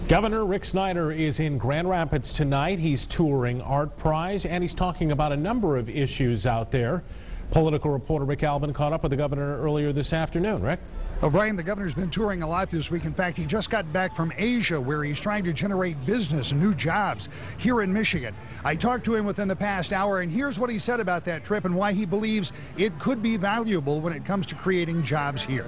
Governor Rick Snyder is in Grand Rapids tonight. He's touring ArtPrize, and he's talking about a number of issues out there. Political reporter Rick Albin caught up with the governor earlier this afternoon. Rick? Well, Brian, the governor's been touring a lot this week. In fact, he just got back from Asia, where he's trying to generate business and new jobs here in Michigan. I talked to him within the past hour, and here's what he said about that trip and why he believes it could be valuable when it comes to creating jobs here.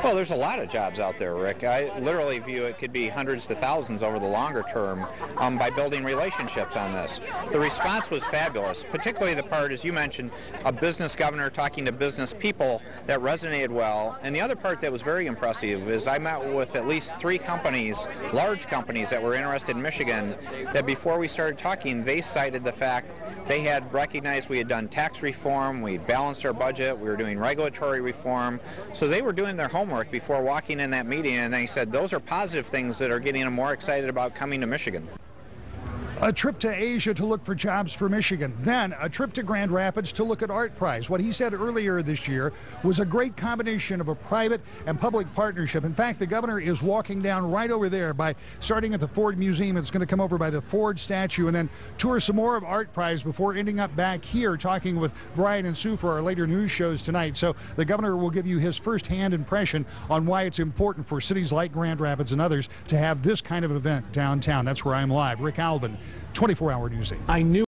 Well, there's a lot of jobs out there, Rick. I literally view it could be hundreds to thousands over the longer term by building relationships on this. The response was fabulous, particularly the part, as you mentioned, a business governor talking to business people that resonated well. And the other part that was very impressive is I met with at least 3 companies, large companies that were interested in Michigan, that before we started talking, they cited the fact they had recognized we had done tax reform, we balanced our budget, we were doing regulatory reform. So they were doing their homework before walking in that meeting, and they said those are positive things that are getting them more excited about coming to Michigan. A trip to Asia to look for jobs for Michigan, then a trip to Grand Rapids to look at ArtPrize. What he said earlier this year was a great combination of a private and public partnership. In fact, the governor is walking down right over there by starting at the Ford Museum. It's going to come over by the Ford statue and then tour some more of ArtPrize before ending up back here talking with Brian and Sue for our later news shows tonight. So the governor will give you his firsthand impression on why it's important for cities like Grand Rapids and others to have this kind of event downtown. That's where I'm live. Rick Albin, 24 Hour News 8. I knew